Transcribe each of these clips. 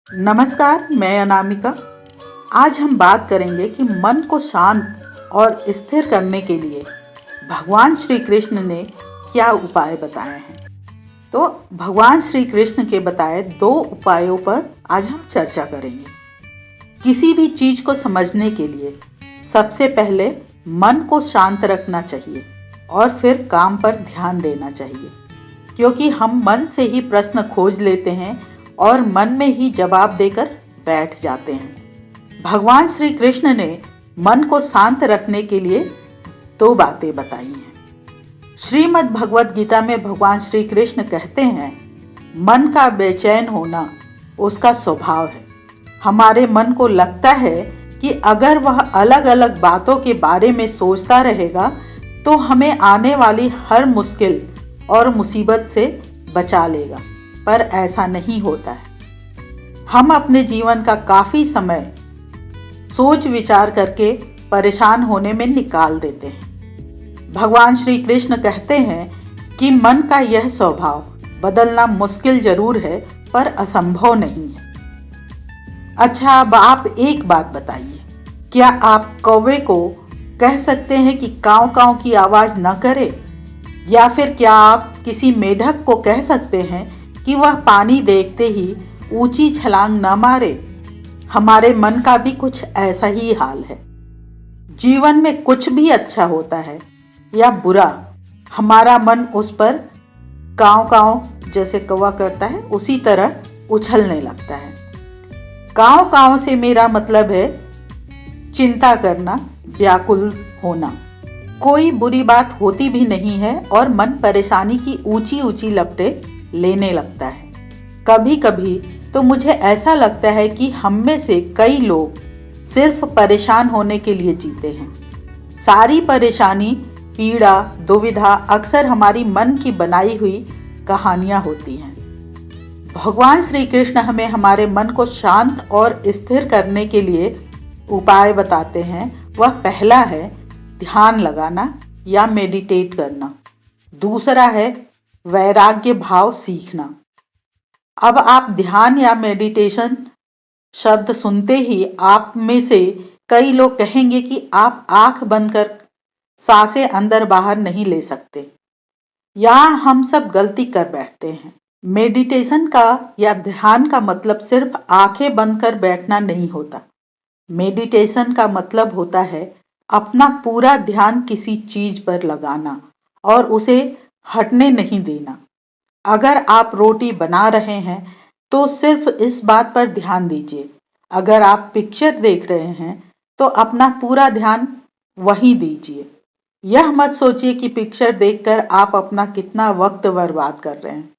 नमस्कार, मैं अनामिका। आज हम बात करेंगे कि मन को शांत और स्थिर करने के लिए भगवान श्री कृष्ण ने क्या उपाय बताए हैं। तो भगवान श्री कृष्ण के बताए 2 उपायों पर आज हम चर्चा करेंगे। किसी भी चीज को समझने के लिए सबसे पहले मन को शांत रखना चाहिए और फिर काम पर ध्यान देना चाहिए, क्योंकि हम मन से ही प्रश्न खोज लेते हैं और मन में ही जवाब देकर बैठ जाते हैं। भगवान श्री कृष्ण ने मन को शांत रखने के लिए 2 बातें बताई हैं। श्रीमद् भगवद गीता में भगवान श्री कृष्ण कहते हैं, मन का बेचैन होना उसका स्वभाव है। हमारे मन को लगता है कि अगर वह अलग अलग बातों के बारे में सोचता रहेगा तो हमें आने वाली हर मुश्किल और मुसीबत से बचा लेगा, पर ऐसा नहीं होता है। हम अपने जीवन का काफ़ी समय सोच विचार करके परेशान होने में निकाल देते हैं। भगवान श्री कृष्ण कहते हैं कि मन का यह स्वभाव बदलना मुश्किल जरूर है, पर असंभव नहीं है। अच्छा, अब आप एक बात बताइए, क्या आप कौवे को कह सकते हैं कि काँव काँव की आवाज़ न करे? या फिर क्या आप किसी मेढक को कह सकते हैं कि वह पानी देखते ही ऊंची छलांग न मारे? हमारे मन का भी कुछ ऐसा ही हाल है। जीवन में कुछ भी अच्छा होता है या बुरा, हमारा मन उस पर काँव काँव जैसे कौवा करता है उसी तरह उछलने लगता है। काँव काँव से मेरा मतलब है चिंता करना, व्याकुल होना। कोई बुरी बात होती भी नहीं है और मन परेशानी की ऊंची ऊंची लपटें लेने लगता है। कभी कभी तो मुझे ऐसा लगता है कि हम में से कई लोग सिर्फ परेशान होने के लिए जीते हैं। सारी परेशानी, पीड़ा, दुविधा अक्सर हमारी मन की बनाई हुई कहानियां होती हैं। भगवान श्री कृष्ण हमें हमारे मन को शांत और स्थिर करने के लिए उपाय बताते हैं। वह पहला है ध्यान लगाना या मेडिटेट करना। दूसरा है वैराग्य भाव सीखना। अब आप ध्यान या मेडिटेशन शब्द सुनते ही आप में से कई लोग कहेंगे कि आप आंख बंद कर सांसें अंदर बाहर नहीं ले सकते। यहाँ हम सब गलती कर बैठते हैं। मेडिटेशन का या ध्यान का मतलब सिर्फ आंखें बंद कर बैठना नहीं होता। मेडिटेशन का मतलब होता है अपना पूरा ध्यान किसी चीज पर लगाना और उसे हटने नहीं देना। अगर आप रोटी बना रहे हैं तो सिर्फ इस बात पर ध्यान दीजिए। अगर आप पिक्चर देख रहे हैं तो अपना पूरा ध्यान वहीं दीजिए। यह मत सोचिए कि पिक्चर देखकर आप अपना कितना वक्त बर्बाद कर रहे हैं।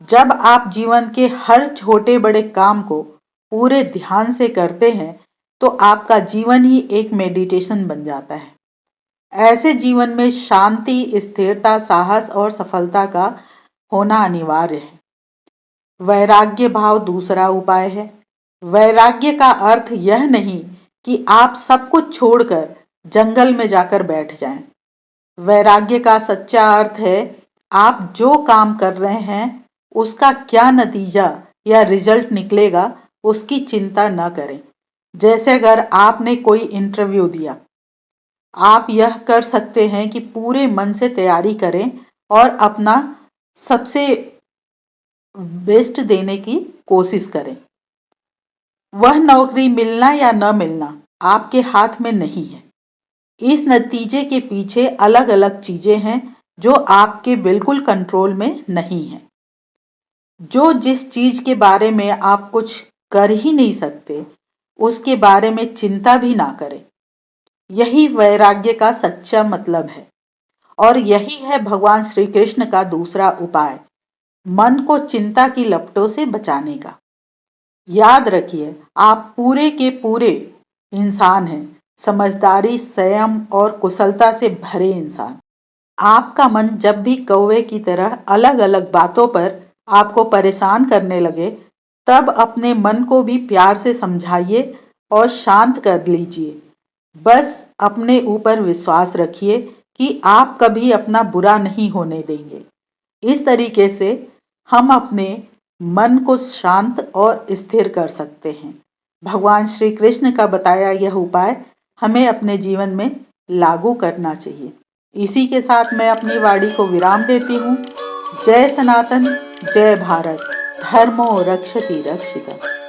जब आप जीवन के हर छोटे बड़े काम को पूरे ध्यान से करते हैं तो आपका जीवन ही एक मेडिटेशन बन जाता है। ऐसे जीवन में शांति, स्थिरता, साहस और सफलता का होना अनिवार्य है। वैराग्य भाव दूसरा उपाय है। वैराग्य का अर्थ यह नहीं कि आप सब कुछ छोड़कर जंगल में जाकर बैठ जाएं। वैराग्य का सच्चा अर्थ है आप जो काम कर रहे हैं उसका क्या नतीजा या रिजल्ट निकलेगा उसकी चिंता न करें। जैसे अगर आपने कोई इंटरव्यू दिया, आप यह कर सकते हैं कि पूरे मन से तैयारी करें और अपना सबसे बेस्ट देने की कोशिश करें। वह नौकरी मिलना या न मिलना आपके हाथ में नहीं है। इस नतीजे के पीछे अलग अलग चीजें हैं जो आपके बिल्कुल कंट्रोल में नहीं है। जो जिस चीज के बारे में आप कुछ कर ही नहीं सकते उसके बारे में चिंता भी ना करें। यही वैराग्य का सच्चा मतलब है और यही है भगवान श्री कृष्ण का दूसरा उपाय, मन को चिंता की लपटों से बचाने का। याद रखिए, आप पूरे के पूरे इंसान हैं, समझदारी, संयम और कुशलता से भरे इंसान। आपका मन जब भी कौवे की तरह अलग अलग बातों पर आपको परेशान करने लगे, तब अपने मन को भी प्यार से समझाइए और शांत कर लीजिए। बस अपने ऊपर विश्वास रखिए कि आप कभी अपना बुरा नहीं होने देंगे। इस तरीके से हम अपने मन को शांत और स्थिर कर सकते हैं। भगवान श्री कृष्ण का बताया यह उपाय हमें अपने जीवन में लागू करना चाहिए। इसी के साथ मैं अपनी वाणी को विराम देती हूँ। जय सनातन, जय भारत, धर्मो रक्षति रक्षिता।